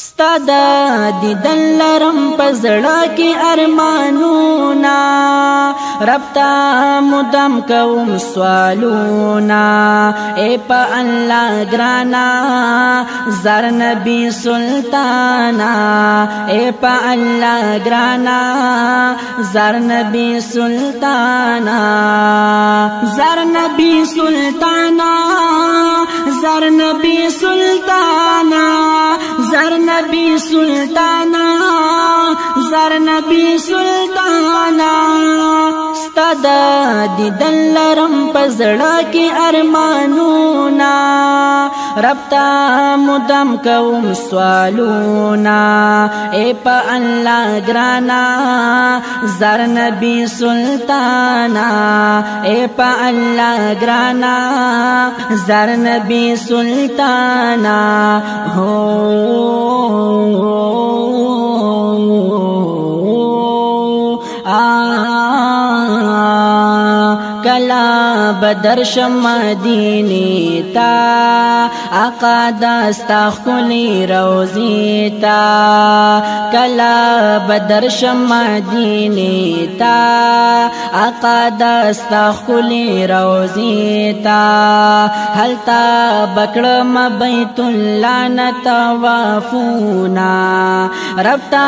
ستادا دیدن لرم پزړه کې ارمانونا رب تا مدام کوم سوالونا اے پا اللہ گرانا زار نبی سلطانا اے پا اللہ گرانا زار نبی سلطانا زار نبی سلطانا زار نبی سلطانا زار نبی سلطانا زار نبی سلطانا ستادا دیدن لرم پزړه کې ارمانونا رب تا مدام کوم سوالونا اے پا اللہ گرانا زار نبی سلطانا اے پا اللہ گرانا زار نبی سلطانا ہو کلا بدر مدینی تا آقا داستا خلی روزی تا کلا بدر مدینی تا آقا داستا خلی روزی تا حل تا بکڑم بیت اللہ نتوافونا رب تا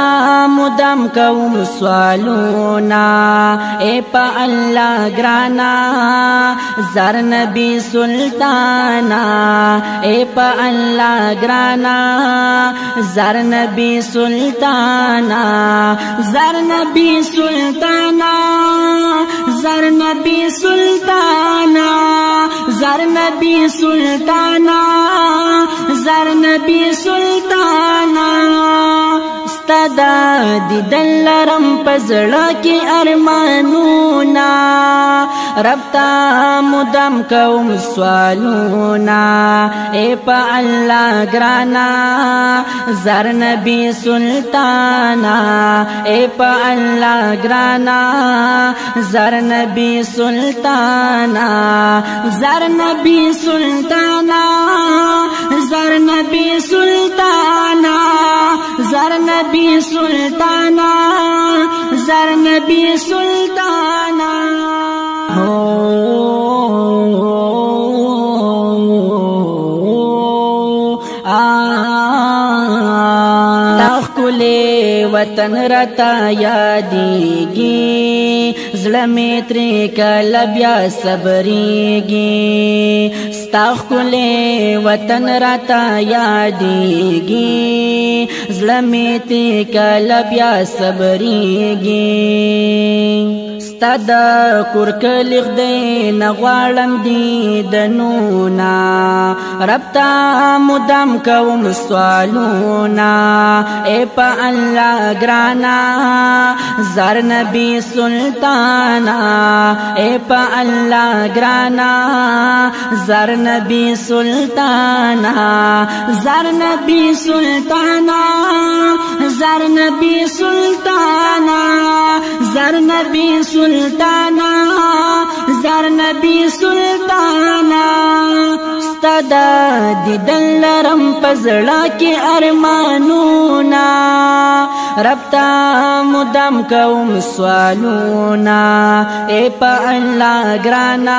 مدام کوم سوالونا اے پا اللہ گرانا زار نبی سلطانا اے پا اللہ گرانا زار نبی سلطانا زار نبی سلطانا زار نبی سلطانا زار نبی سلطانا زار نبی سلطانا ستادا دیدن لرم پزړه کې ارمانونا رب تا مدام کوم سوالونا اے پا اللہ گرانا زار نبی سلطانا اے پا اللہ گرانا زار نبی سلطانا زار نبی سلطانا زار نبی سلطانا زار نبی سلطانا زار نبی سلطانا تخکلے وطن رتا یادیگی زلمی تری کلا بیا صبریگی تخکلے وطن رتا یادیگی زلمی تری کلا بیا صبریگی ستادا کورکلیخ دی نغوالم دی دنونا رب تا مدام کوم سوالونا اے پا اللہ گرانا زار نبی سلطانا اے پا اللہ گرانا زار نبی سلطانا زار نبی سلطانا زار نبی سلطانا زار نبی سلطانا زار نبی سلطانا ستادا دیدن لرم پزړه کې ارمانونا رب تا مدام کوم سوالونا اے پا اللہ گرانا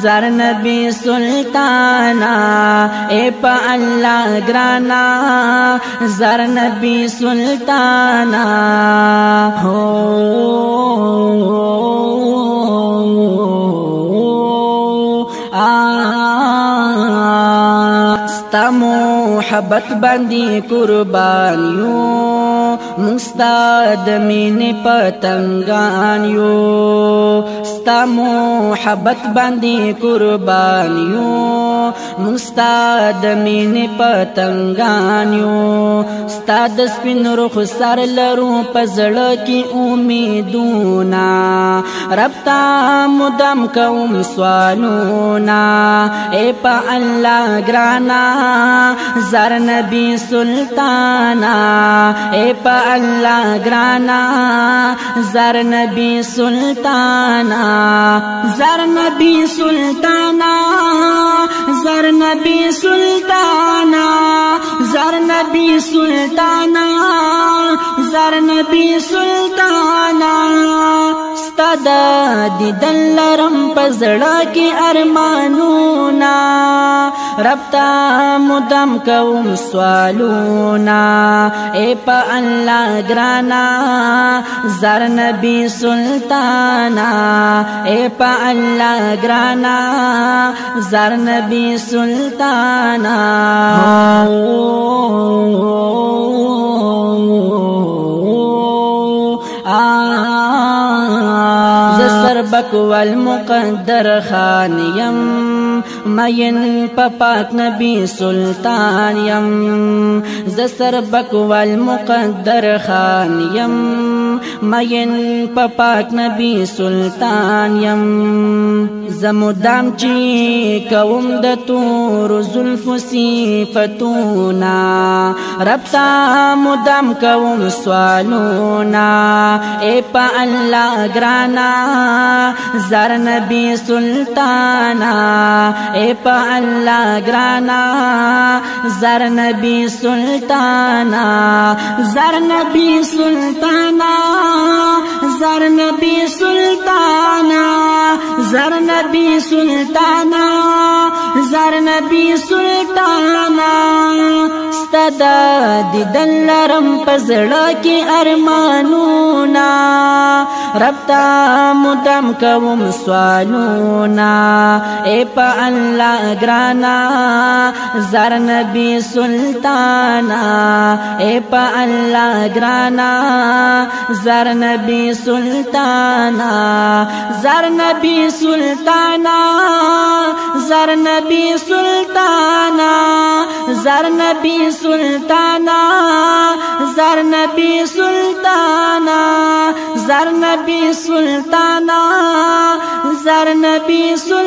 زار نبی سلطانا اے پا اللہ گرانا زار نبی سلطانا ہو ستا محبت باندې قربان یو مستا د مینې پتنګان یو ستا محبت باندې قربان یو مستا د مینې پتنګان یو ستا د سپین رخ سر لرو پزړه کې امیدونا رب تا مدام کوم سوالونا اے پا اللہ گرانا زار نبی سلطانا اے پا الله گرانا زر نبی سلطانا زر نبی سلطانا زر نبی سلطانا زر نبی سلطانا زر نبی سلطانا ستاد دیدن لرم پزړه کې ارمانونا رب تا مدام کوم سوالونا اے پا اللہ گرانا زر نبی سلطانا اے پا اللہ گرانا زر نبی سلطانا زسربک والمقدر خان یم مین پاک نبی سلطان یم زسربک والمقدر خان یم مین پاک نبی سلطان یم زمدام چی کوم د تور زلف صفتونا رب تا مدام کوم سوالونا اے پا اللہ گرانا زر نبی سلطانا اے پا اللہ گرانا زر نبی سلطانا زر نبی سلطانا زر نبی سلطانا زر نبی سلطانا زر نبی سلطانا ستدا دیدن لرم پزړه کې ارمانونا رب تا مدام کوم سوالونا اے پا اللہ گرانا زر نبی سلطانا اے پا اللہ گرانا زر نبی سلطانا زر نبی سلطانا زر نبی سلطانا زر نبی سلطانا زر نبی سلطانا زر نبی سلطانا زر نبی سلطانا